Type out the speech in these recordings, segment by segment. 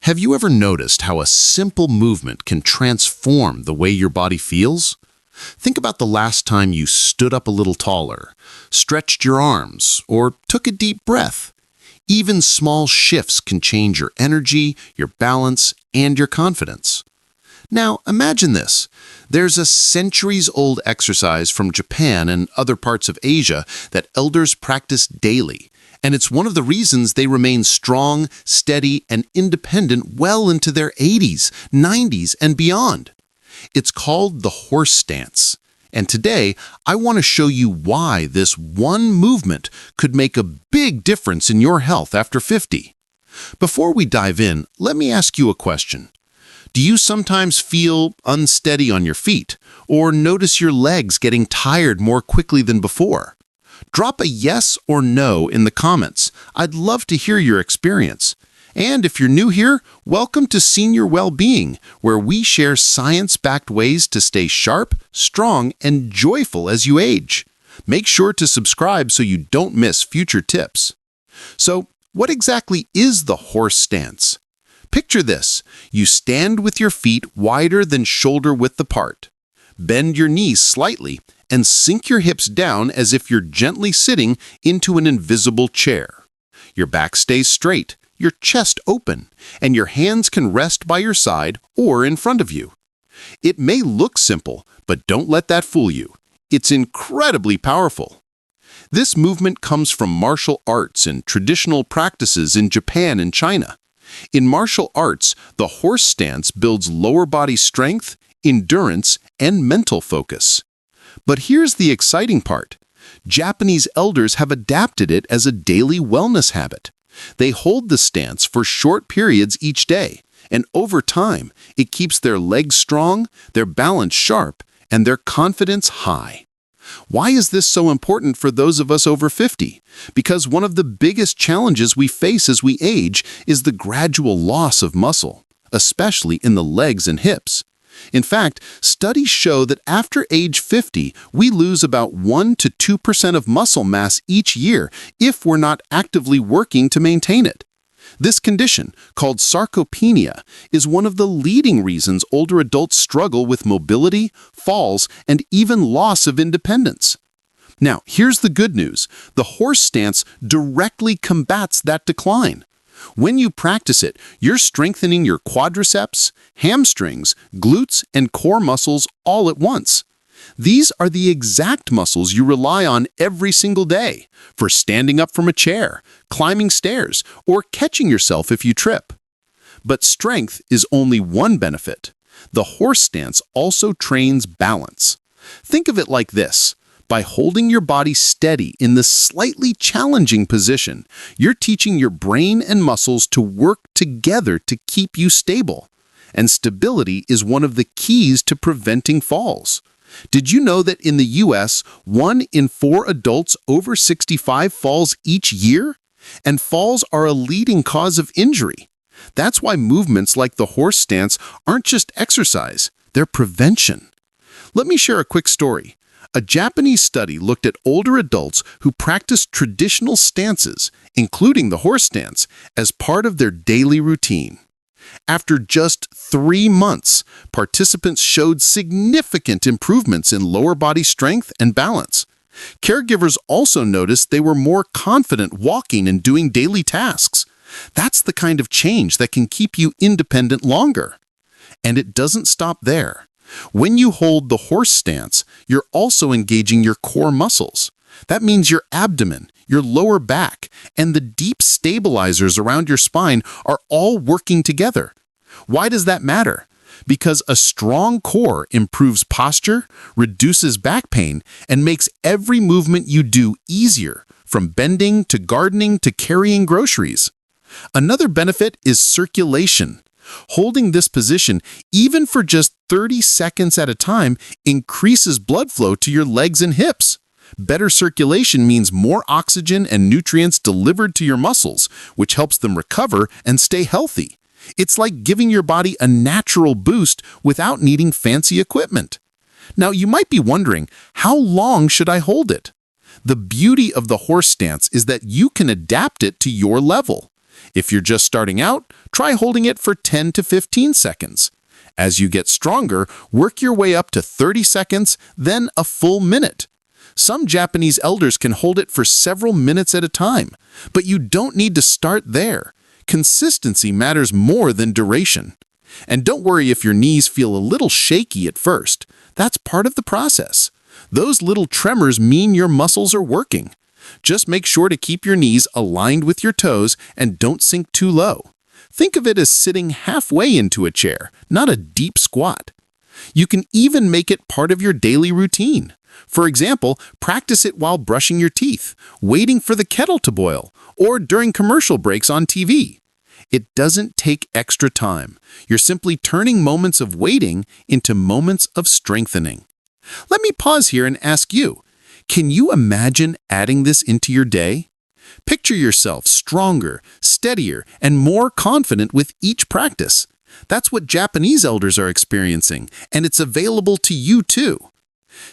Have you ever noticed how a simple movement can transform the way your body feels? Think about the last time you stood up a little taller, stretched your arms, or took a deep breath. Even small shifts can change your energy, your balance, and your confidence. Now, imagine this. There's a centuries-old exercise from Japan and other parts of Asia that elders practice daily, and it's one of the reasons they remain strong, steady, and independent well into their 80s, 90s, and beyond. It's called the horse stance. And today, I want to show you why this one movement could make a big difference in your health after 50. Before we dive in, let me ask you a question. Do you sometimes feel unsteady on your feet, or notice your legs getting tired more quickly than before? Drop a yes or no in the comments. I'd love to hear your experience. And if you're new here, welcome to Senior Wellbeing, where we share science-backed ways to stay sharp, strong, and joyful as you age. Make sure to subscribe so you don't miss future tips. So, what exactly is the horse stance? Picture this. You stand with your feet wider than shoulder width apart. Bend your knees slightly and sink your hips down as if you're gently sitting into an invisible chair. Your back stays straight, your chest open, and your hands can rest by your side or in front of you. It may look simple, but don't let that fool you. It's incredibly powerful. This movement comes from martial arts and traditional practices in Japan and China. In martial arts, the horse stance builds lower body strength, endurance, and mental focus. But here's the exciting part. Japanese elders have adapted it as a daily wellness habit. They hold the stance for short periods each day, and over time, it keeps their legs strong, their balance sharp, and their confidence high. Why is this so important for those of us over 50? Because one of the biggest challenges we face as we age is the gradual loss of muscle, especially in the legs and hips. In fact, studies show that after age 50, we lose about 1 to 2% of muscle mass each year if we're not actively working to maintain it. This condition, called sarcopenia, is one of the leading reasons older adults struggle with mobility, falls, and even loss of independence. Now, here's the good news. The horse stance directly combats that decline. When you practice it, you're strengthening your quadriceps, hamstrings, glutes, and core muscles all at once. These are the exact muscles you rely on every single day for standing up from a chair, climbing stairs, or catching yourself if you trip. But strength is only one benefit. The horse stance also trains balance. Think of it like this. By holding your body steady in this slightly challenging position, you're teaching your brain and muscles to work together to keep you stable. And stability is one of the keys to preventing falls. Did you know that in the US, 1 in 4 adults over 65 falls each year? And falls are a leading cause of injury. That's why movements like the horse stance aren't just exercise, they're prevention. Let me share a quick story. A Japanese study looked at older adults who practiced traditional stances, including the horse stance, as part of their daily routine. After just 3 months, participants showed significant improvements in lower body strength and balance. Caregivers also noticed they were more confident walking and doing daily tasks. That's the kind of change that can keep you independent longer. And it doesn't stop there. When you hold the horse stance, you're also engaging your core muscles. That means your abdomen, your lower back, and the deep stabilizers around your spine are all working together. Why does that matter? Because a strong core improves posture, reduces back pain, and makes every movement you do easier, from bending to gardening to carrying groceries. Another benefit is circulation. Holding this position, even for just 30 seconds at a time, increases blood flow to your legs and hips. Better circulation means more oxygen and nutrients delivered to your muscles, which helps them recover and stay healthy. It's like giving your body a natural boost without needing fancy equipment. Now, you might be wondering, how long should I hold it? The beauty of the horse stance is that you can adapt it to your level. If you're just starting out, try holding it for 10 to 15 seconds. As you get stronger, work your way up to 30 seconds, then a full minute. Some Japanese elders can hold it for several minutes at a time, but you don't need to start there. Consistency matters more than duration. And don't worry if your knees feel a little shaky at first. That's part of the process. Those little tremors mean your muscles are working. Just make sure to keep your knees aligned with your toes and don't sink too low. Think of it as sitting halfway into a chair, not a deep squat. You can even make it part of your daily routine. For example, practice it while brushing your teeth, waiting for the kettle to boil, or during commercial breaks on TV. It doesn't take extra time. You're simply turning moments of waiting into moments of strengthening. Let me pause here and ask you, can you imagine adding this into your day? Picture yourself stronger, steadier, and more confident with each practice. That's what Japanese elders are experiencing, and it's available to you too.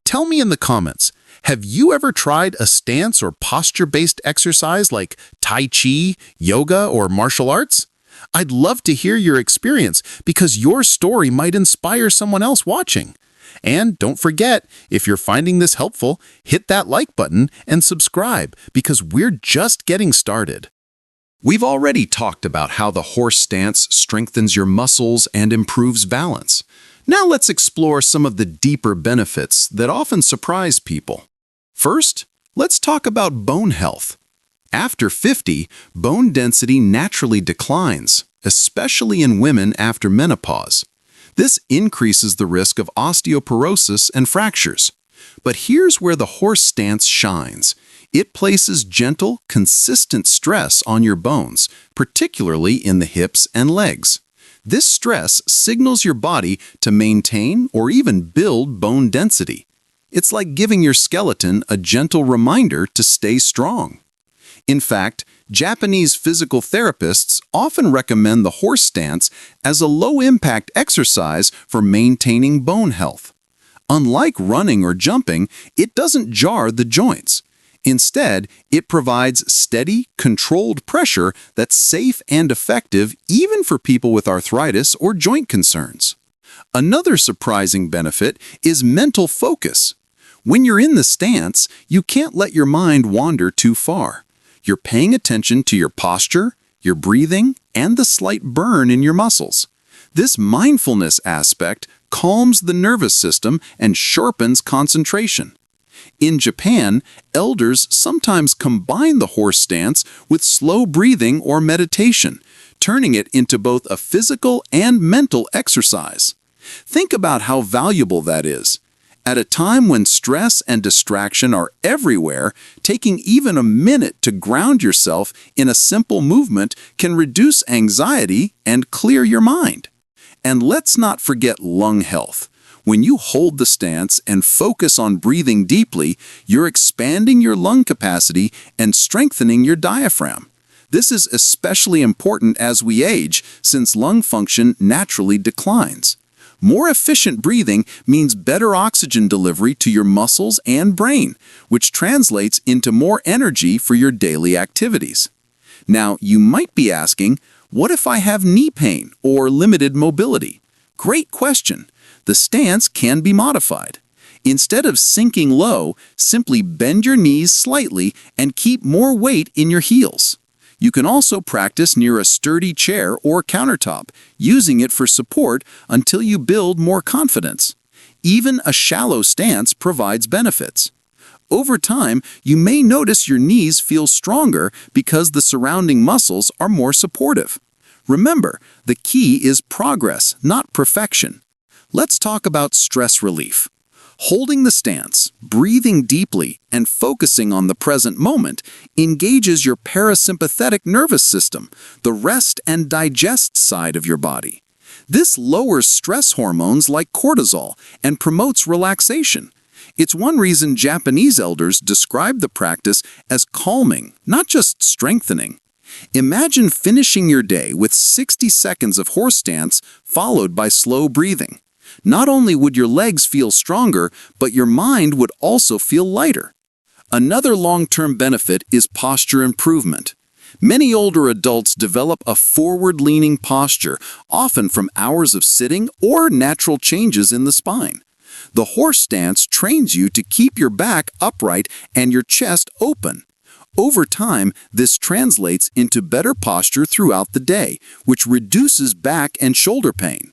Tell me in the comments, have you ever tried a stance or posture-based exercise like Tai Chi, yoga, or martial arts? I'd love to hear your experience because your story might inspire someone else watching. And don't forget, if you're finding this helpful, hit that like button and subscribe because we're just getting started. We've already talked about how the horse stance strengthens your muscles and improves balance. Now let's explore some of the deeper benefits that often surprise people. First, let's talk about bone health. After 50, bone density naturally declines, especially in women after menopause. This increases the risk of osteoporosis and fractures. But here's where the horse stance shines. It places gentle, consistent stress on your bones, particularly in the hips and legs. This stress signals your body to maintain or even build bone density. It's like giving your skeleton a gentle reminder to stay strong. In fact, Japanese physical therapists often recommend the horse stance as a low-impact exercise for maintaining bone health. Unlike running or jumping, it doesn't jar the joints. Instead, it provides steady, controlled pressure that's safe and effective even for people with arthritis or joint concerns. Another surprising benefit is mental focus. When you're in the stance, you can't let your mind wander too far. You're paying attention to your posture, your breathing, and the slight burn in your muscles. This mindfulness aspect calms the nervous system and sharpens concentration. In Japan, elders sometimes combine the horse stance with slow breathing or meditation, turning it into both a physical and mental exercise. Think about how valuable that is. At a time when stress and distraction are everywhere, taking even a minute to ground yourself in a simple movement can reduce anxiety and clear your mind. And let's not forget lung health. When you hold the stance and focus on breathing deeply, you're expanding your lung capacity and strengthening your diaphragm. This is especially important as we age, since lung function naturally declines. More efficient breathing means better oxygen delivery to your muscles and brain, which translates into more energy for your daily activities. Now, you might be asking, what if I have knee pain or limited mobility? Great question. The stance can be modified. Instead of sinking low, simply bend your knees slightly and keep more weight in your heels. You can also practice near a sturdy chair or countertop, using it for support until you build more confidence. Even a shallow stance provides benefits. Over time, you may notice your knees feel stronger because the surrounding muscles are more supportive. Remember, the key is progress, not perfection. Let's talk about stress relief. Holding the stance, breathing deeply, and focusing on the present moment engages your parasympathetic nervous system, the rest and digest side of your body. This lowers stress hormones like cortisol and promotes relaxation. It's one reason Japanese elders describe the practice as calming, not just strengthening. Imagine finishing your day with 60 seconds of horse stance followed by slow breathing. Not only would your legs feel stronger, but your mind would also feel lighter. Another long-term benefit is posture improvement. Many older adults develop a forward-leaning posture, often from hours of sitting or natural changes in the spine. The horse stance trains you to keep your back upright and your chest open. Over time, this translates into better posture throughout the day, which reduces back and shoulder pain.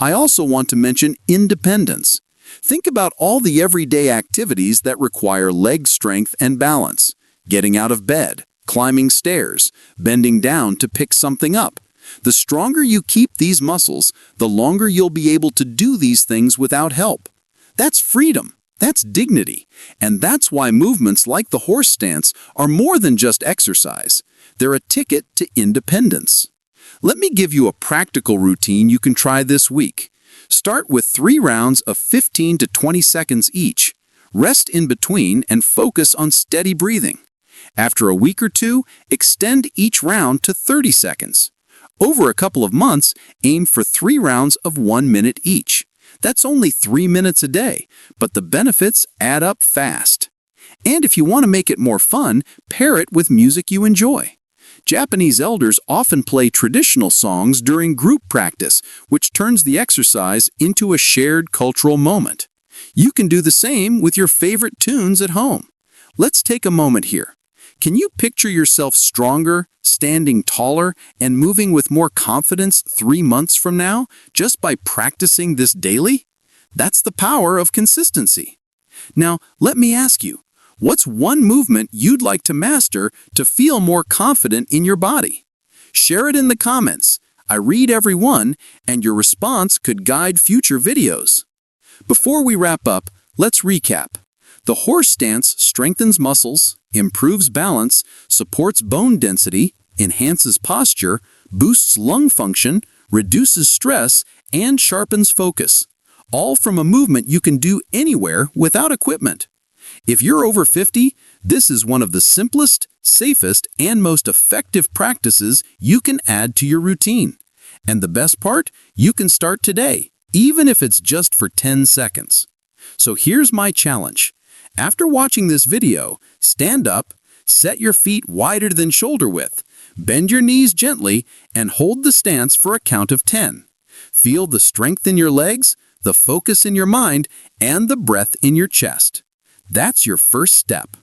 I also want to mention independence. Think about all the everyday activities that require leg strength and balance. Getting out of bed, climbing stairs, bending down to pick something up. The stronger you keep these muscles, the longer you'll be able to do these things without help. That's freedom. That's dignity. And that's why movements like the horse stance are more than just exercise. They're a ticket to independence. Let me give you a practical routine you can try this week. Start with 3 rounds of 15 to 20 seconds each. Rest in between and focus on steady breathing. After a week or two, extend each round to 30 seconds. Over a couple of months, aim for 3 rounds of 1 minute each. That's only 3 minutes a day, but the benefits add up fast. And if you want to make it more fun, pair it with music you enjoy. Japanese elders often play traditional songs during group practice, which turns the exercise into a shared cultural moment. You can do the same with your favorite tunes at home. Let's take a moment here. Can you picture yourself stronger, standing taller, and moving with more confidence 3 months from now just by practicing this daily? That's the power of consistency. Now, let me ask you, what's one movement you'd like to master to feel more confident in your body? Share it in the comments. I read every one, and your response could guide future videos. Before we wrap up, let's recap. The horse stance strengthens muscles, improves balance, supports bone density, enhances posture, boosts lung function, reduces stress, and sharpens focus. All from a movement you can do anywhere without equipment. If you're over 50, this is one of the simplest, safest, and most effective practices you can add to your routine. And the best part, you can start today, even if it's just for 10 seconds. So here's my challenge. After watching this video, stand up, set your feet wider than shoulder width, bend your knees gently, and hold the stance for a count of 10. Feel the strength in your legs, the focus in your mind, and the breath in your chest. That's your first step.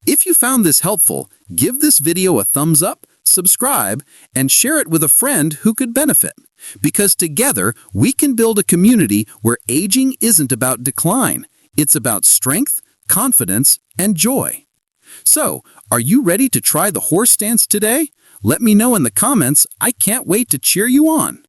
If you found this helpful, give this video a thumbs up, subscribe, and share it with a friend who could benefit. Because together, we can build a community where aging isn't about decline. It's about strength, confidence, and joy. So, are you ready to try the horse stance today? Let me know in the comments. I can't wait to cheer you on.